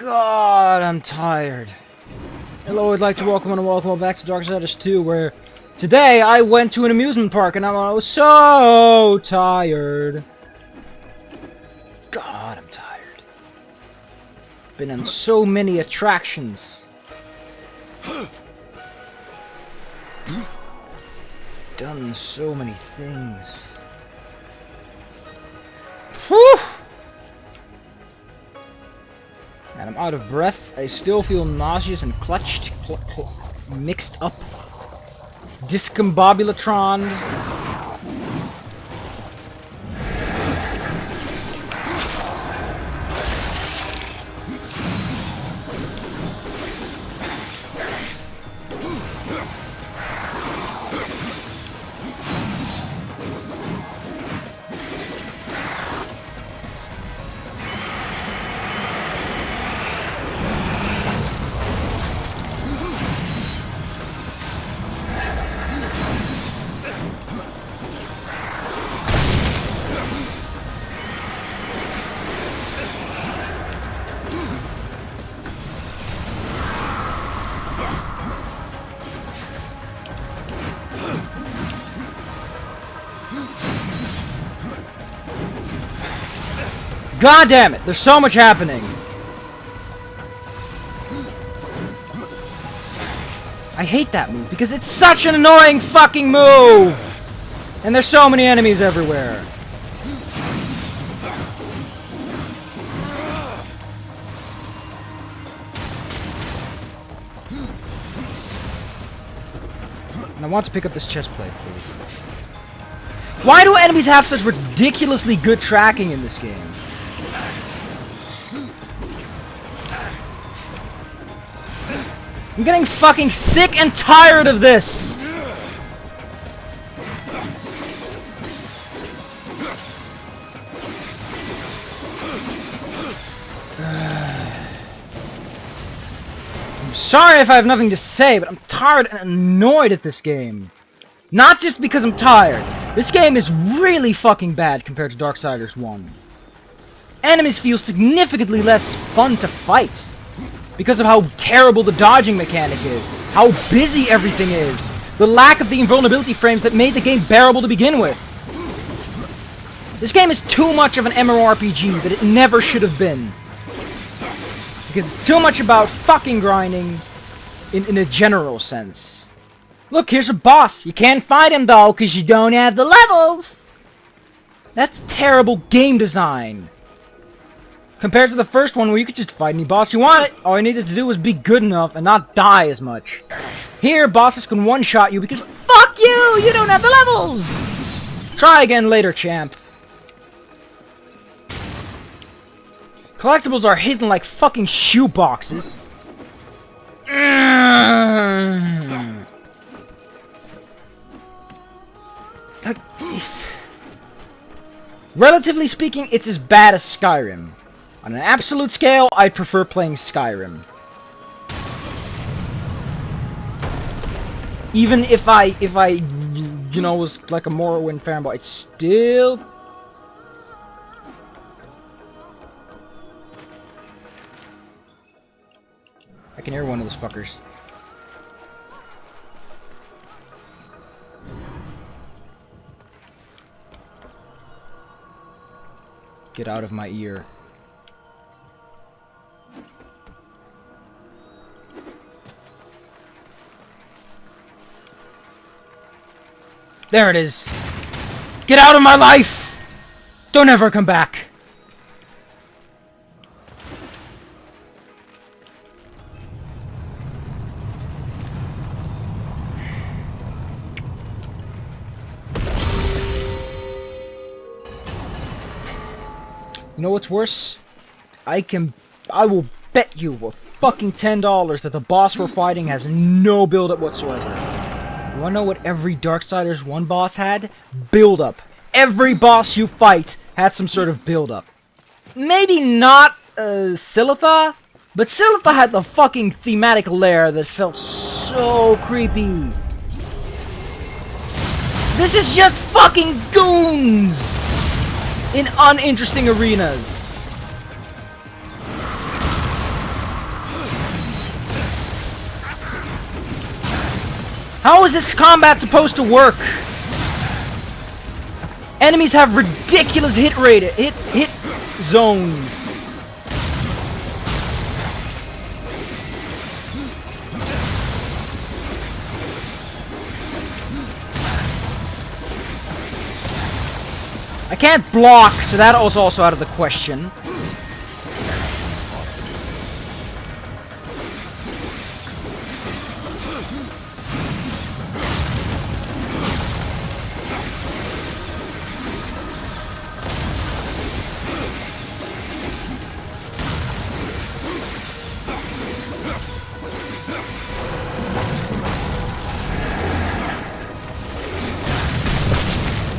God, I'm tired. Hello, I'd like to welcome and welcome back to Darksiders 2, where today I went to an amusement park and I was so tired. God, I'm tired. Been on so many attractions. Done so many things. Whew! And I'm out of breath. I still feel nauseous and clutched, mixed up, discombobulatrons. God damn it! There's so much happening! I hate that move because it's such an annoying fucking move! And there's so many enemies everywhere. And I want to pick up this chest plate, please. Why do enemies have such ridiculously good tracking in this game? I'm getting fucking sick and tired of this! I'm sorry if I have nothing to say, but I'm tired and annoyed at this game. Not just because I'm tired. This game is really fucking bad compared to Darksiders 1. Enemies feel significantly less fun to fight. Because of how terrible the dodging mechanic is, how busy everything is, the lack of the invulnerability frames that made the game bearable to begin with. This game is too much of an MMORPG that it never should have been. Because it's too much about fucking grinding in a general sense. Look, here's a boss. You can't fight him though, because you don't have the levels. That's terrible game design. Compared to the first one where you could just fight any boss you wanted, all you needed to do was be good enough and not die as much. Here, bosses can one-shot you because fuck you! You don't have the levels! Try again later, champ. Collectibles are hidden like fucking shoe boxes. Relatively speaking, it's as bad as Skyrim. On an absolute scale, I prefer playing Skyrim. Even if I, you know, was like a Morrowind fanboy, it's still... I can hear one of those fuckers. Get out of my ear. There it is. Get out of my life! Don't ever come back. You know what's worse? I will bet you a fucking $10 that the boss we're fighting has no build-up whatsoever. You wanna know what every Darksiders 1 boss had? Build-up. Every boss you fight had some sort of build-up. Maybe not, Silitha? But Silitha had the fucking thematic lair that felt so creepy. This is just fucking goons! In uninteresting arenas. How is this combat supposed to work? Enemies have ridiculous hit rate, hit zones. I can't block, so that was also out of the question.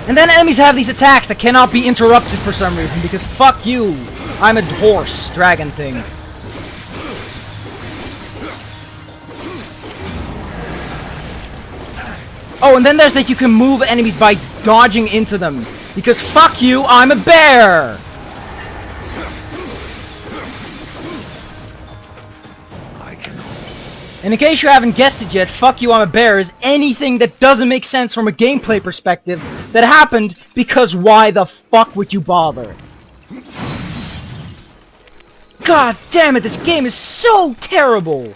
And then enemies have these attacks that cannot be interrupted for some reason, because fuck you, I'm a horse, dragon thing. Oh, and then there's that you can move enemies by dodging into them, because fuck you, I'm a bear! And in case you haven't guessed it yet, fuck you, I'm a bear is anything that doesn't make sense from a gameplay perspective that happened because why the fuck would you bother? God damn it, this game is so terrible!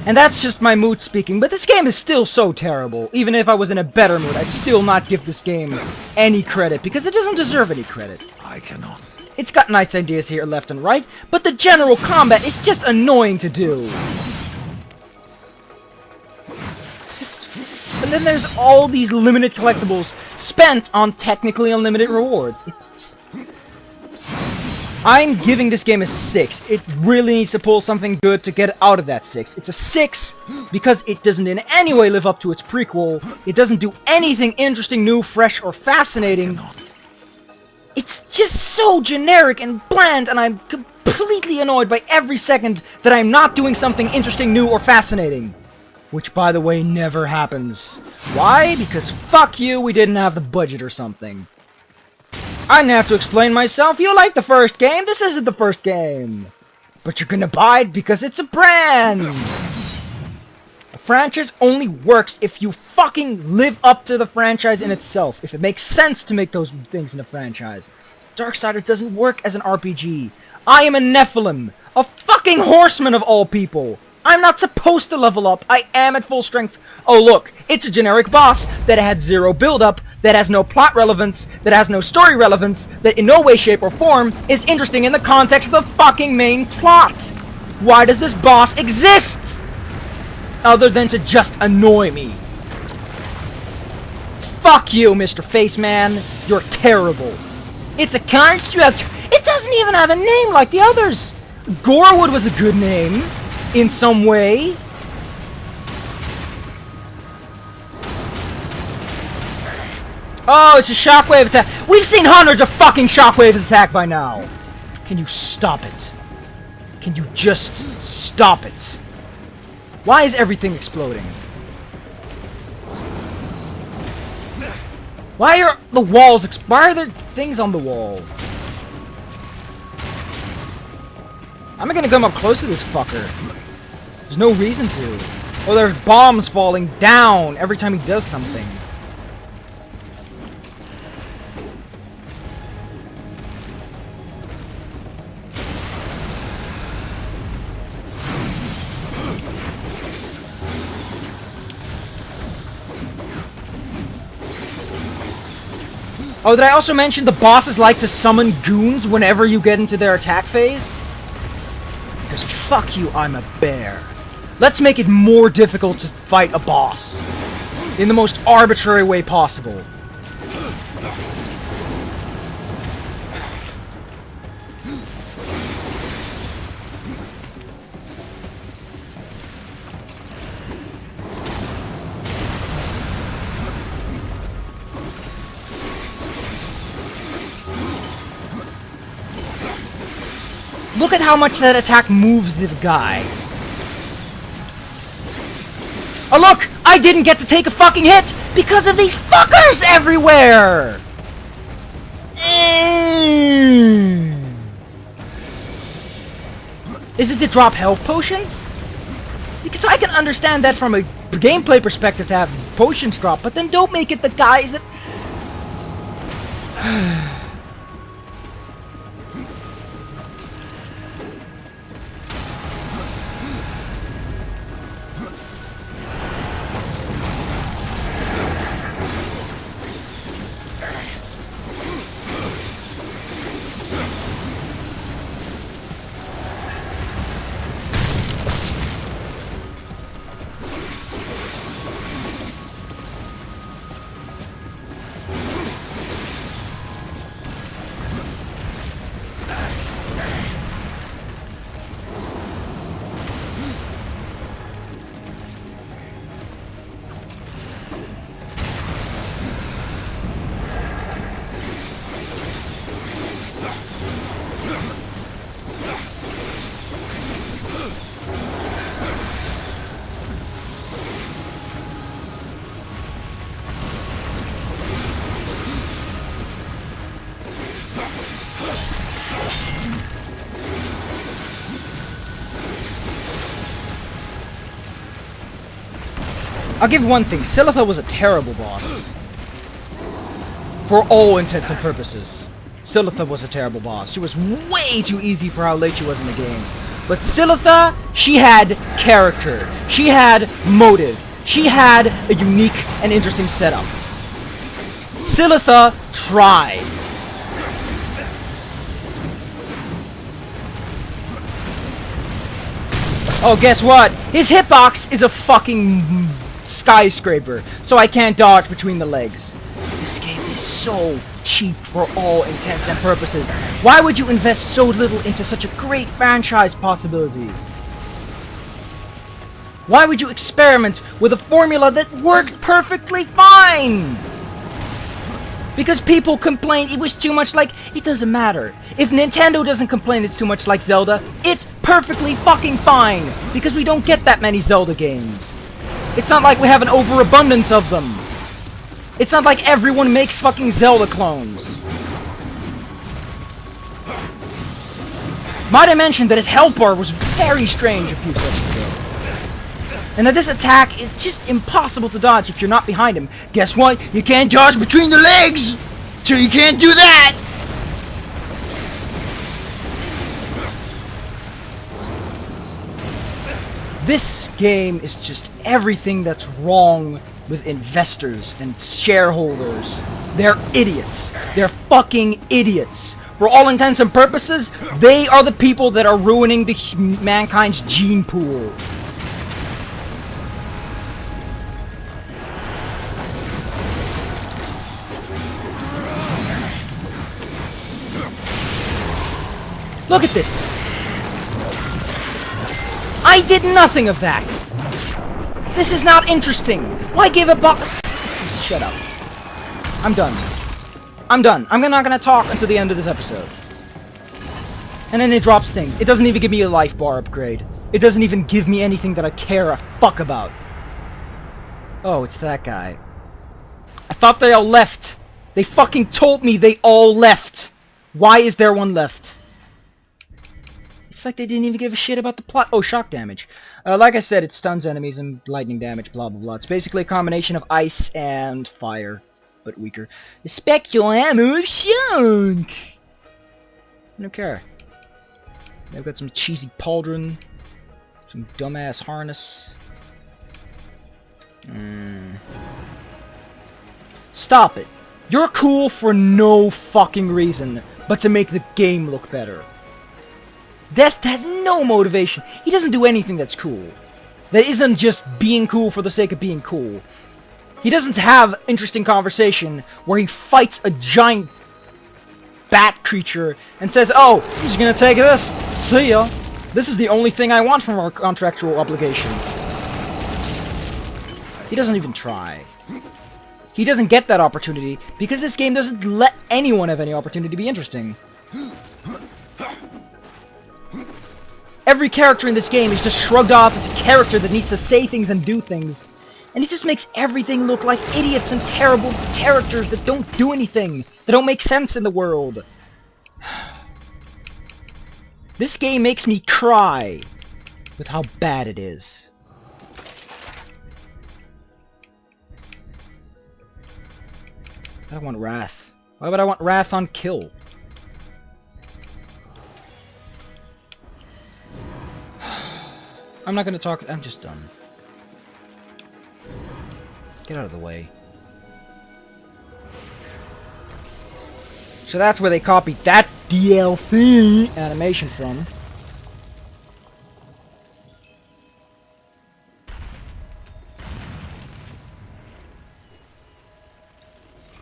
And that's just my mood speaking, but this game is still so terrible. Even if I was in a better mood, I'd still not give this game any credit, because it doesn't deserve any credit. I cannot. It's got nice ideas here left and right, but the general combat is just annoying to do. And then there's all these limited collectibles spent on technically unlimited rewards. It's just... I'm giving this game a 6. It really needs to pull something good to get out of that 6. It's a 6 because it doesn't in any way live up to its prequel. It doesn't do anything interesting, new, fresh, or fascinating. It's just so generic and bland, and I'm completely annoyed by every second that I'm not doing something interesting, new, or fascinating. Which, by the way, never happens. Why? Because fuck you, we didn't have the budget or something. I didn't have to explain myself. You like the first game? This isn't the first game. But you're gonna buy it because it's a brand. A franchise only works if you fucking live up to the franchise in itself. If it makes sense to make those things in a franchise. Darksiders doesn't work as an RPG. I am a Nephilim. A fucking horseman of all people. I'm not supposed to level up. I am at full strength. Oh look, it's a generic boss that had zero build-up, that has no plot relevance, that has no story relevance, that in no way, shape, or form is interesting in the context of the fucking main plot. Why does this boss exist? Other than to just annoy me. Fuck you, Mr. Faceman. You're terrible. It's a construct. It doesn't even have a name like the others. Gorewood was a good name. In some way. Oh, it's a shockwave attack. We've seen hundreds of fucking shockwaves attack by now. Can you stop it? Can you just stop it? Why is everything exploding? Why are the walls why are there things on the wall? I'm not gonna come up close to this fucker. There's no reason to. Oh, there's bombs falling down every time he does something. Oh, did I also mention the bosses like to summon goons whenever you get into their attack phase? Because fuck you, I'm a bear. Let's make it more difficult to fight a boss. In the most arbitrary way possible. Look at how much that attack moves the guy. Oh look! I didn't get to take a fucking hit because of these fuckers everywhere! Is it to drop health potions? Because I can understand that from a gameplay perspective to have potions drop, but then don't make it the guys that... I'll give one thing, Silitha was a terrible boss. For all intents and purposes. Silitha was a terrible boss. She was way too easy for how late she was in the game. But Silitha, she had character. She had motive. She had a unique and interesting setup. Silitha tried. Oh, guess what? His hitbox is a fucking skyscraper, so I can't dodge between the legs. This game is so cheap for all intents and purposes. Why would you invest so little into such a great franchise possibility? Why would you experiment with a formula that worked perfectly fine? Because people complained it was too much like... It doesn't matter. If Nintendo doesn't complain it's too much like Zelda, it's perfectly fucking fine! Because we don't get that many Zelda games. It's not like we have an overabundance of them. It's not like everyone makes fucking Zelda clones. Might I mention that his health bar was very strange a few seconds ago. And that this attack is just impossible to dodge if you're not behind him. Guess what? You can't dodge between the legs! So you can't do that! This game is just everything that's wrong with investors and shareholders. They're idiots. They're fucking idiots. For all intents and purposes, they are the people that are ruining mankind's gene pool. Look at this! I did nothing of that! This is not interesting! Why give a buck? Shut up. I'm done. I'm done. I'm not gonna talk until the end of this episode. And then it drops things. It doesn't even give me a life bar upgrade. It doesn't even give me anything that I care a fuck about. Oh, it's that guy. I thought they all left! They fucking told me they all left! Why is there one left? It's like they didn't even give a shit about the plot. Oh, shock damage. Like I said, it stuns enemies and lightning damage, blah blah blah. It's basically a combination of ice and fire, but weaker. The spectral ammo of shock! I don't care. They've got some cheesy pauldron, some dumbass harness. Stop it. You're cool for no fucking reason, but to make the game look better. Death has no motivation. He doesn't do anything that's cool. That isn't just being cool for the sake of being cool. He doesn't have interesting conversation where he fights a giant bat creature and says, "Oh, I'm just gonna take this. See ya. This is the only thing I want from our contractual obligations." He doesn't even try. He doesn't get that opportunity because this game doesn't let anyone have any opportunity to be interesting. Every character in this game is just shrugged off as a character that needs to say things and do things. And it just makes everything look like idiots and terrible characters that don't do anything, that don't make sense in the world. This game makes me cry with how bad it is. I want Wrath. Why would I want Wrath on kill? I'm not gonna talk. I'm just done. Get out of the way. So that's where they copied that DLC animation from.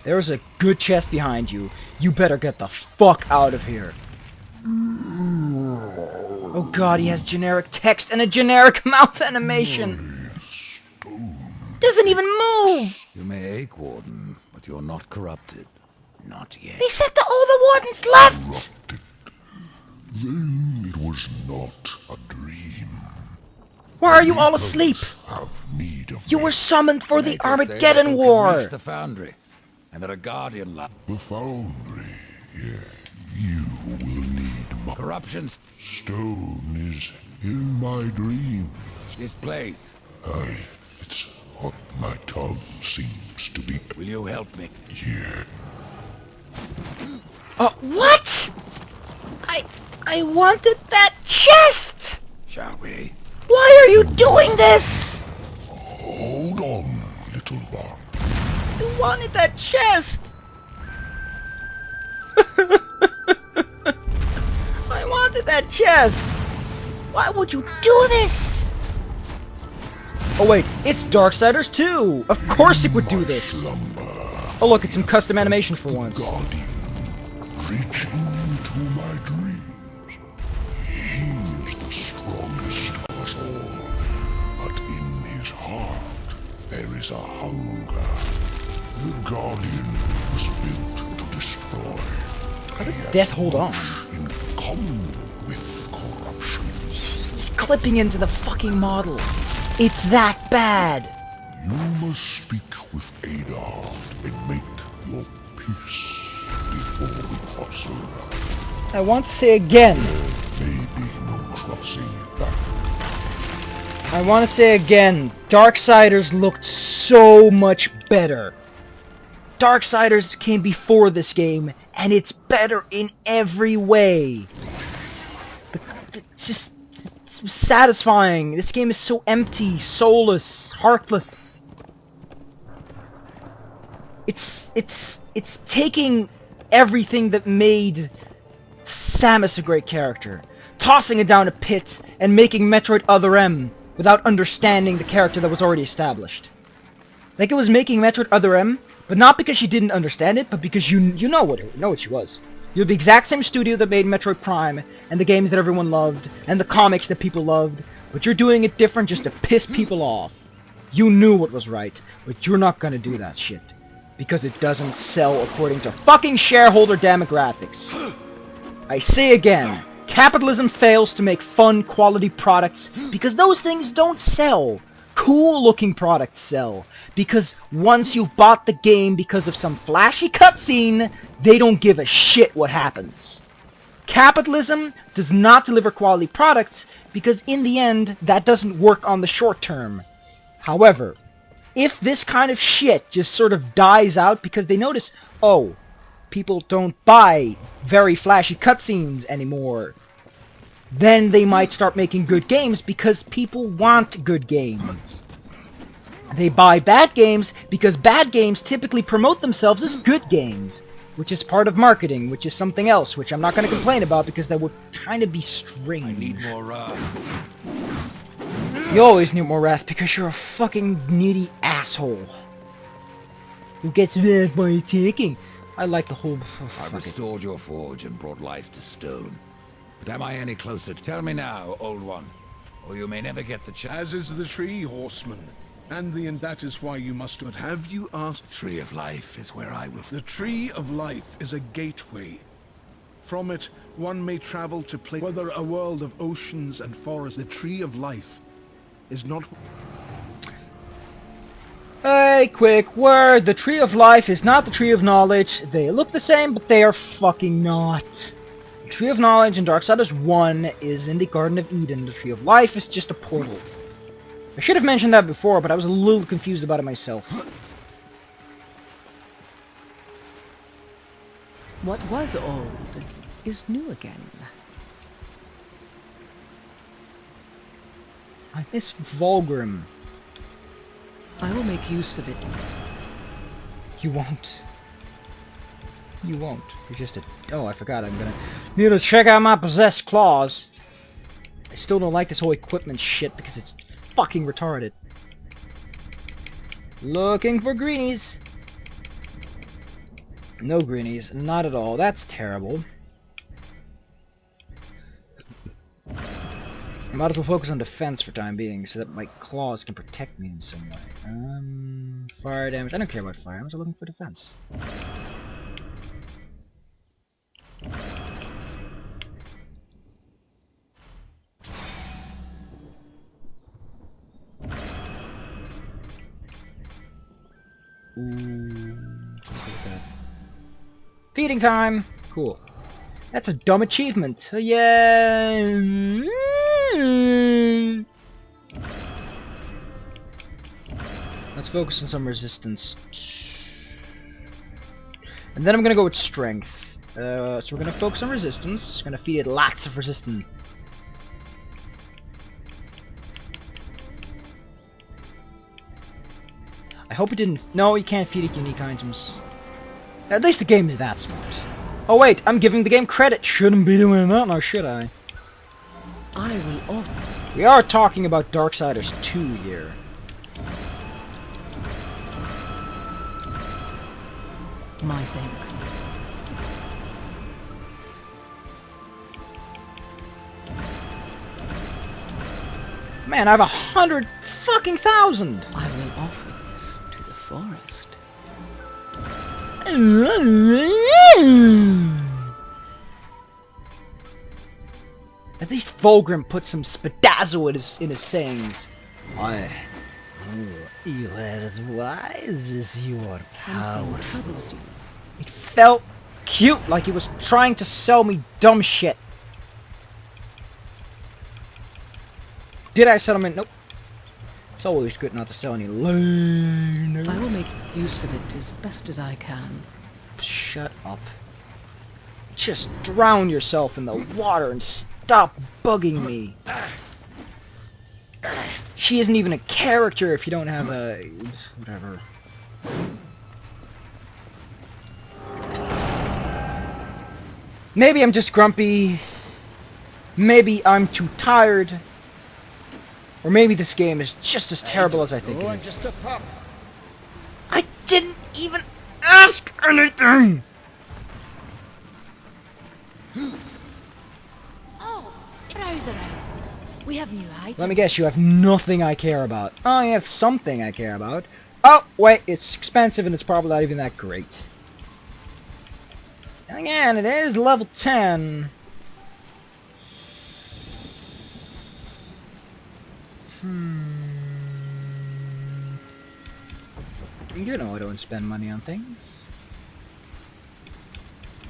There's a good chest behind you. You better get the fuck out of here. Oh god, he has generic text and a generic mouth animation. Doesn't even move! You may ache, Warden, but you're not corrupted. Not yet. They said that all the wardens left! Corrupted. Then it was not a dream. Why are you all asleep? Have need of You me. were summoned for the Makers say Armageddon that you can War! reach the Foundry, and that a Guardian lab. The Foundry. Yeah, you will need my Corruptions. stone is in my dreams. This place. It's what my tongue seems to be. Will you help me? Yeah. What? I wanted that chest! Shall we? Why are you doing this? Hold on, little one. I wanted that chest! I wanted that chest! Why would you do this? Oh wait, it's Darksiders 2! Of course it would do this! Slumber. Oh look, it's some custom animation for once. Guardian, reaching into my dreams. He's the strongest of us all, but in his heart there is a hunger. The Guardian was built to destroy. How does Death hold on? In common with corruption. He's clipping into the fucking model. It's that bad. You must speak with Adar and make your peace before we cross over. I want to say again. Maybe no crossing back. I want to say again. Darksiders looked so much better. Darksiders came before this game, and it's better in every way. It's just it's satisfying. This game is so empty, soulless, heartless. It's taking everything that made Samus a great character, tossing it down a pit, and making Metroid Other M without understanding the character that was already established. Like it was making Metroid Other M, but not because she didn't understand it, but because you know what she was. You're the exact same studio that made Metroid Prime, and the games that everyone loved, and the comics that people loved, but you're doing it different just to piss people off. You knew what was right, but you're not gonna do that shit. Because it doesn't sell according to fucking shareholder demographics. I say again, capitalism fails to make fun, quality products because those things don't sell. Cool-looking products sell. Because once you've bought the game because of some flashy cutscene, they don't give a shit what happens. Capitalism does not deliver quality products because in the end, that doesn't work on the short term. However, if this kind of shit just sort of dies out because they notice, oh, people don't buy very flashy cutscenes anymore, then they might start making good games because people want good games. They buy bad games because bad games typically promote themselves as good games, which is part of marketing, which is something else, which I'm not going to complain about because that would kind of be strange. I need more You always need more wrath because you're a fucking needy asshole. Who gets wrath by attacking? I like the whole... Oh, I restored your forge and brought life to stone. But am I any closer? Tell me now, old one, or you may never get the chance. As is the tree, horseman. And that is why you must... But have you asked... Tree of life is where I will... The tree of life is a gateway. From it, one may travel to place... Whether a world of oceans and forests, the tree of life is not... Hey, quick word. The Tree of Life is not the Tree of Knowledge. They look the same, but they are fucking not. The Tree of Knowledge in Darksiders 1 is in the Garden of Eden. The Tree of Life is just a portal. I should have mentioned that before, but I was a little confused about it myself. What was old is new again. I miss Vulgrim. I will make use of it. You won't. You won't. You're just a... Oh, I forgot. I'm gonna need to check out my possessed claws. I still don't like this whole equipment shit because it's fucking retarded. Looking for greenies. No greenies. Not at all. That's terrible. I might as well focus on defense for time being so that my claws can protect me in some way. Fire damage. I don't care about fire. I'm just looking for defense. Look at that. Feeding time! Cool. That's a dumb achievement. Yeah. Let's focus on some resistance. And then I'm gonna go with strength. So we're gonna focus on resistance. Gonna feed it lots of resistance. I hope it didn't... No, you can't feed it unique items. At least the game is that smart. Oh wait, I'm giving the game credit. Shouldn't be doing that now, should I? I will offer. We are talking about Darksiders 2 here. My thanks. Man, I have 100 fucking thousand! I will offer this to the forest. At least Vulgrim put some spadazzle in his sayings. You are as wise as your Something power. troubles you. It felt cute, like he was trying to sell me dumb shit. Did I sell him in? Nope. It's always good not to sell any lame. I will make use of it as best as I can. Shut up. Just drown yourself in the water and stop bugging me. She isn't even a character if you don't have a... whatever. Maybe I'm just grumpy. Maybe I'm too tired. Or maybe this game is just as terrible as I think it is. Just a pup. I didn't even ask anything! Oh, browse around. We have new items. Let me guess, you have nothing I care about. Oh, you have something I care about. Oh, wait, it's expensive and it's probably not even that great. And again, it is level 10. You know I don't spend money on things.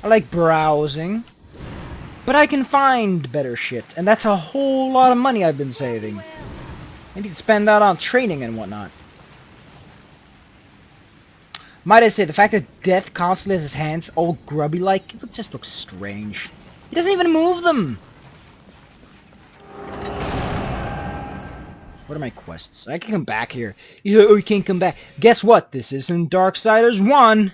I like browsing. But I can find better shit, and that's a whole lot of money I've been saving. I need to spend that on training and whatnot. Might I say, the fact that Death constantly has his hands all grubby-like, it just looks strange. He doesn't even move them! What are my quests? I can come back here. Oh, you can't come back. Guess what? This isn't Darksiders 1!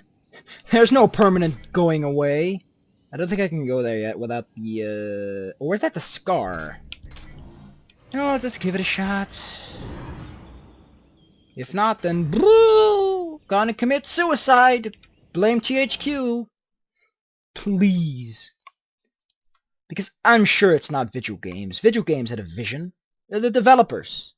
There's no permanent going away. I don't think I can go there yet without the, or is that the scar? No, let's give it a shot. If not, then boo! Gonna commit suicide! Blame THQ! Please. Because I'm sure it's not Vigil Games. Vigil Games had a vision. They're the developers.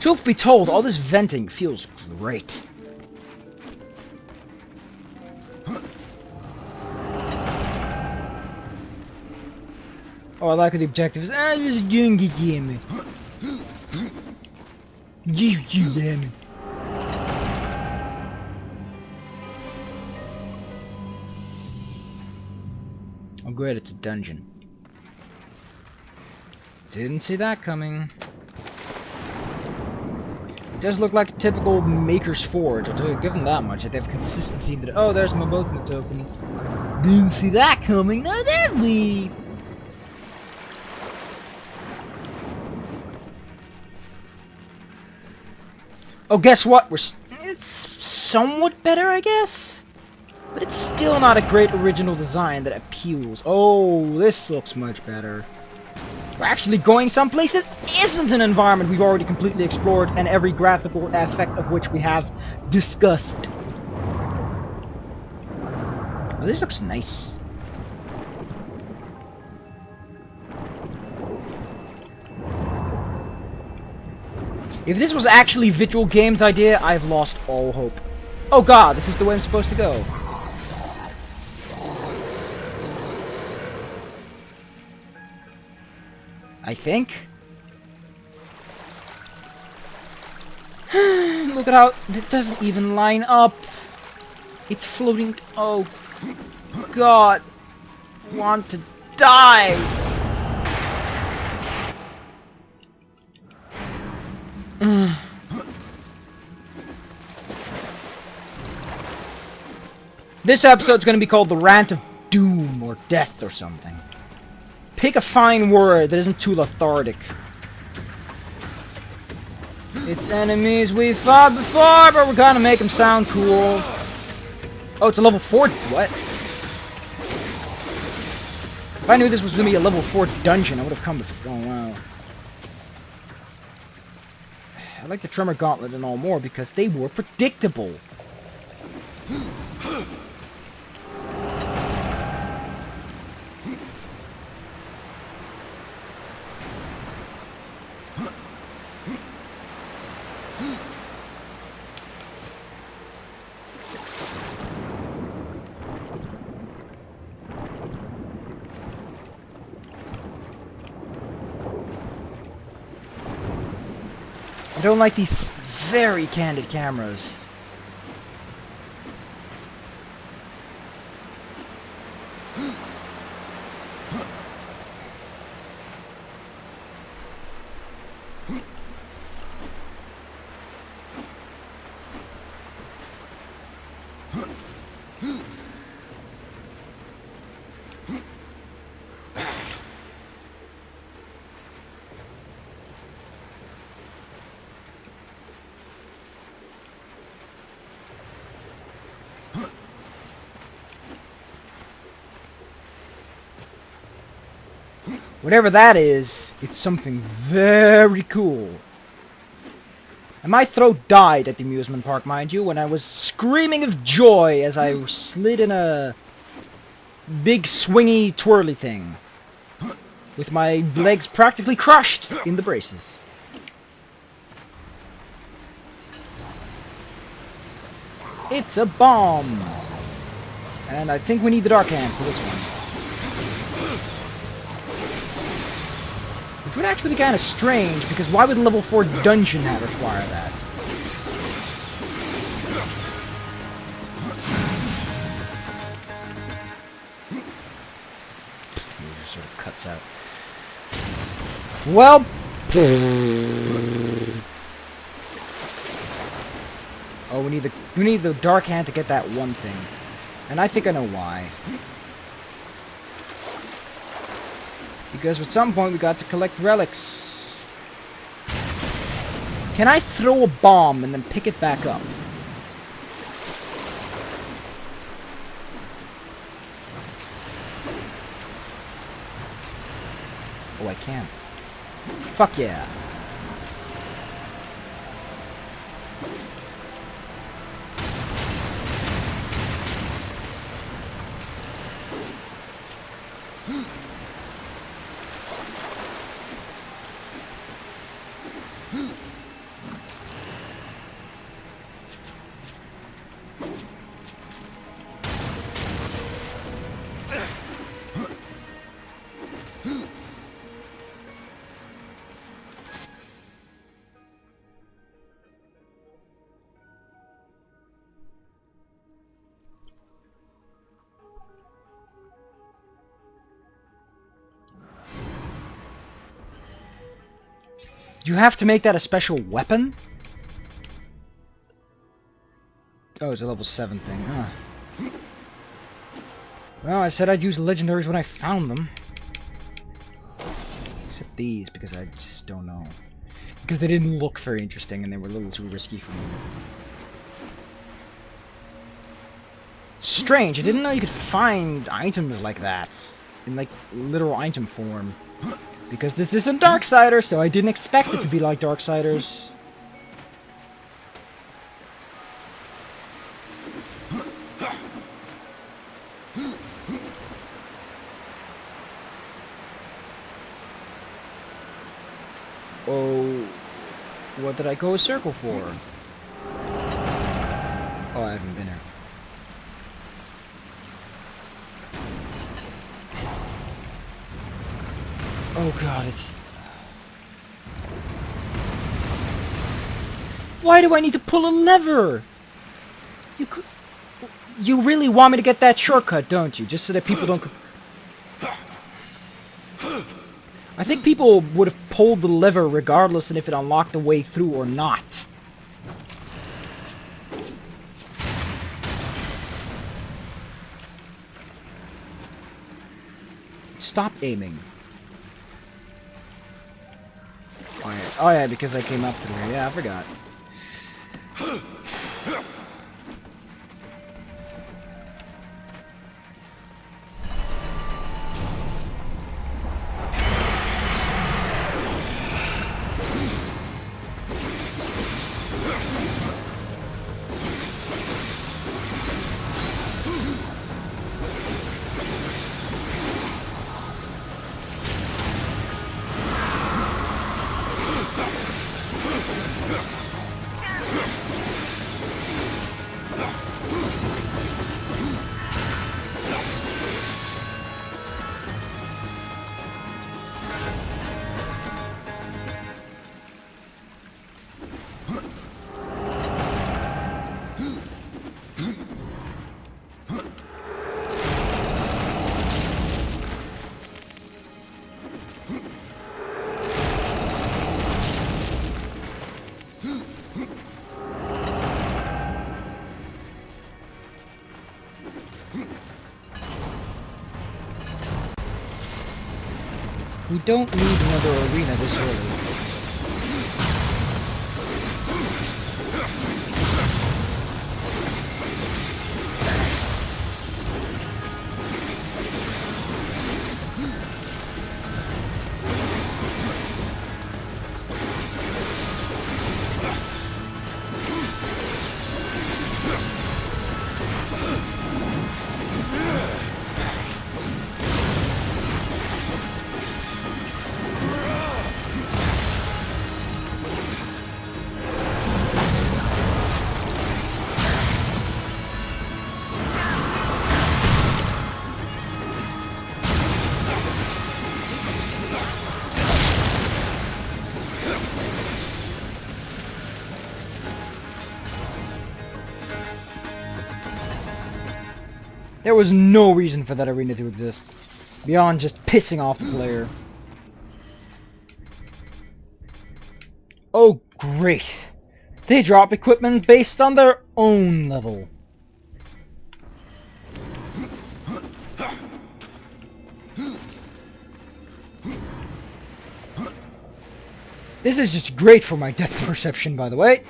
Truth be told, all this venting feels great. Oh, I like the objectives. Just doing it, damn it. You damn it. Oh great, it's a dungeon. Didn't see that coming. It does look like a typical Maker's Forge. I'll tell you, give them that much. They have consistency. That oh, there's my boatman token. Didn't see that coming. Now did we? Oh, guess what? It's somewhat better, I guess? But it's still not a great original design that appeals. Oh, this looks much better. We're actually going someplace that isn't an environment we've already completely explored and every graphical effect of which we have discussed. Oh, this looks nice. If this was actually Visual Games' idea, I've lost all hope. Oh god, this is the way I'm supposed to go. I think. Look at how it doesn't even line up. It's floating. Oh god. I want to die. This episode's gonna be called The Rant of Doom or Death or something. Pick a fine word that isn't too lethargic. It's enemies we fought before, but we're gonna make them sound cool. Oh, it's a level 4. What? If I knew this was gonna be a level 4 dungeon, I would have come before. Oh, wow. I like the Tremor Gauntlet and all more because they were predictable. I don't like these very candid cameras. Whatever that is, it's something very cool. And my throat died at the amusement park, mind you, when I was screaming of joy as I slid in a big swingy twirly thing. With my legs practically crushed in the braces. It's a bomb! And I think we need the Dark Hand for this one. Which would actually be kind of strange, because why would a level 4 dungeon require that? It just sort of cuts out. Well... Oh, we need the Dark Hand to get that one thing. And I think I know why. Because at some point we got to collect relics. Can I throw a bomb and then pick it back up? Oh, I can. Fuck yeah. You have to make that a special weapon? Oh, it's a level 7 thing. Huh. Well, I said I'd use the legendaries when I found them. Except these, because I just don't know. Because they didn't look very interesting and they were a little too risky for me. Strange, I didn't know you could find items like that. In, like, literal item form. Because this isn't Darksiders, so I didn't expect it to be like Darksiders. Oh, what did I go a circle for? Oh, I haven't been here. Oh god, it's... Why do I need to pull a lever? You could... You really want me to get that shortcut, don't you? Just so that people don't... I think people would have pulled the lever regardless of if it unlocked the way through or not. Stop aiming. Oh yeah, because I came up through here. Yeah, I forgot. We don't need another arena this early. There was no reason for that arena to exist, beyond just pissing off the player. Oh great! They drop equipment based on their own level. This is just great for my depth perception, by the way.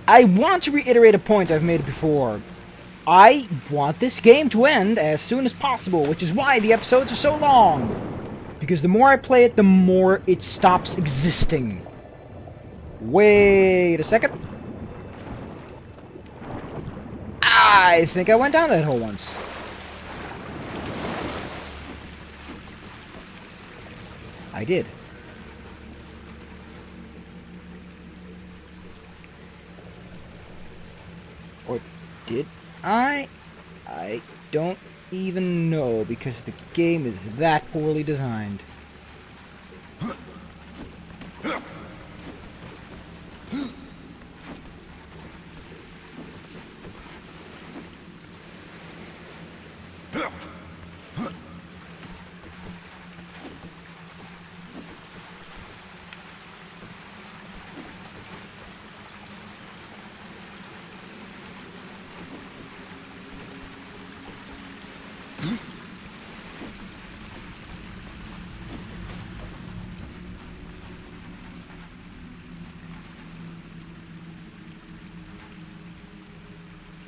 I want to reiterate a point I've made before. I want this game to end as soon as possible, which is why the episodes are so long. Because the more I play it, the more it stops existing. Wait a second. I think I went down that hole once. I did. Or did I? I don't even know, because the game is that poorly designed.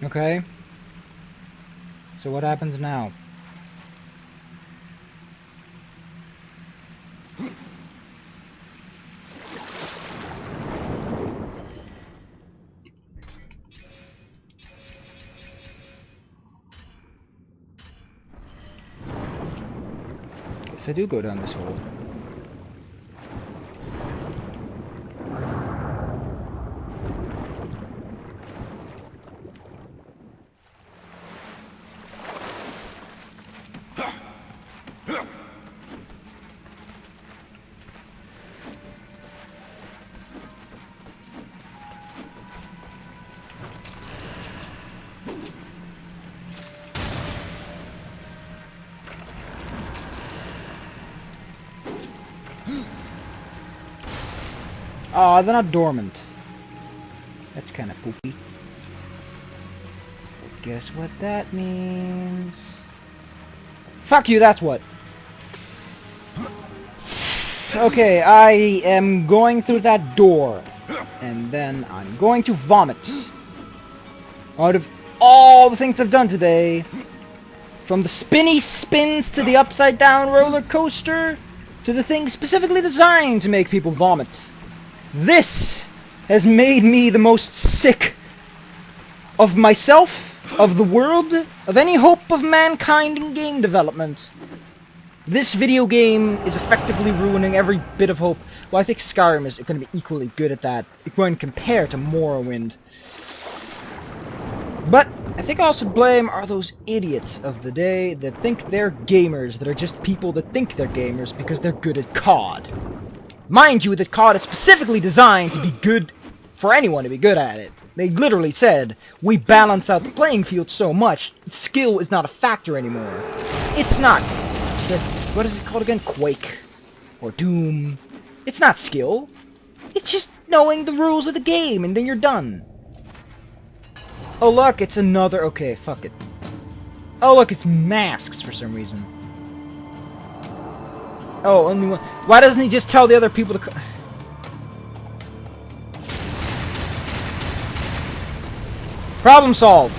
Okay. So what happens now? Guess I do go down this hole. Aw, they're not dormant. That's kind of poopy. But guess what that means? Fuck you, that's what. Okay, I am going through that door. And then I'm going to vomit. Out of all the things I've done today, from the spinny spins to the upside down roller coaster, to the thing specifically designed to make people vomit. This has made me the most sick of myself, of the world, of any hope of mankind in game development. This video game is effectively ruining every bit of hope. Well, I think Skyrim is going to be equally good at that when compared to Morrowind. But I think all I should blame are those idiots of the day that think they're gamers, that are just people that think they're gamers because they're good at COD. Mind you, that COD is specifically designed to be good for anyone to be good at it. They literally said, we balance out the playing field so much, skill is not a factor anymore. It's not. What is it called again? Quake. Or Doom. It's not skill. It's just knowing the rules of the game, and then you're done. Oh look, it's another... Okay, fuck it. Oh look, it's masks for some reason. Oh, only one. Why doesn't he just tell the other people to Problem solved.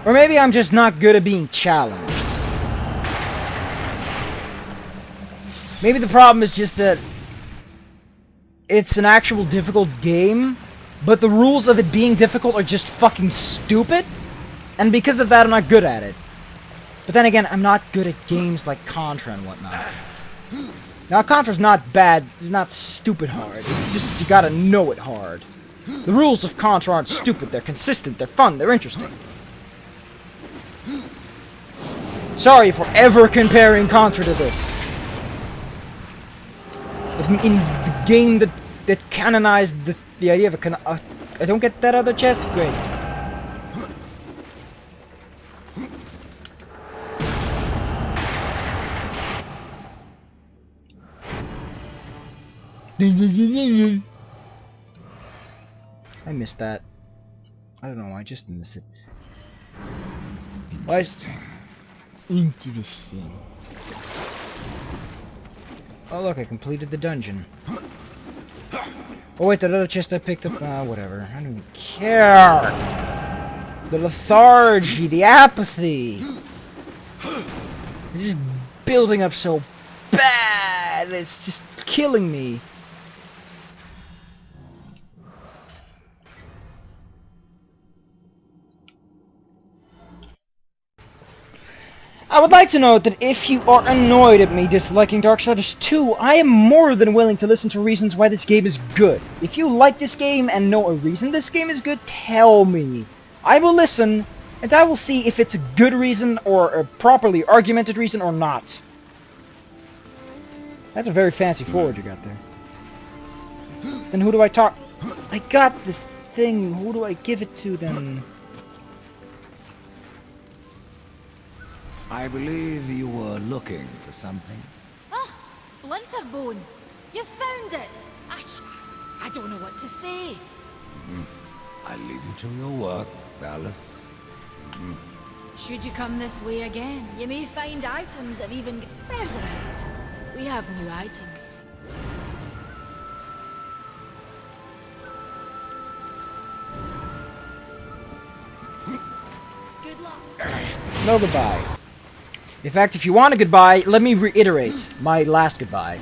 Or maybe I'm just not good at being challenged. Maybe the problem is just that it's an actual difficult game, but the rules of it being difficult are just fucking stupid, and because of that I'm not good at it. But then again, I'm not good at games like Contra and whatnot. Now Contra's not bad, it's not stupid hard, it's just you gotta know it hard. The rules of Contra aren't stupid, they're consistent, they're fun, they're interesting. Sorry for ever comparing Contra to this. But in the game that canonized the idea of a I don't get that other chest? Great. I missed that. I don't know, I just missed it. Interesting. Interesting. Oh look, I completed the dungeon. Oh wait, that other chest I picked up, whatever. I don't even care! The lethargy, the apathy! It's just building up so bad! It's just killing me. I would like to note that if you are annoyed at me disliking Darksiders 2, I am more than willing to listen to reasons why this game is good. If you like this game and know a reason this game is good, tell me. I will listen, and I will see if it's a good reason or a properly argumented reason or not. That's a very fancy forward you got there. Then who do I talk... I got this thing, who do I give it to then? I believe you were looking for something. Ah, Splinterbone. You found it. I don't know what to say. I leave you to your work, Alice. Should you come this way again, you may find items that even browse around. We have new items. Good luck. No goodbye. In fact, if you want a goodbye, let me reiterate my last goodbye.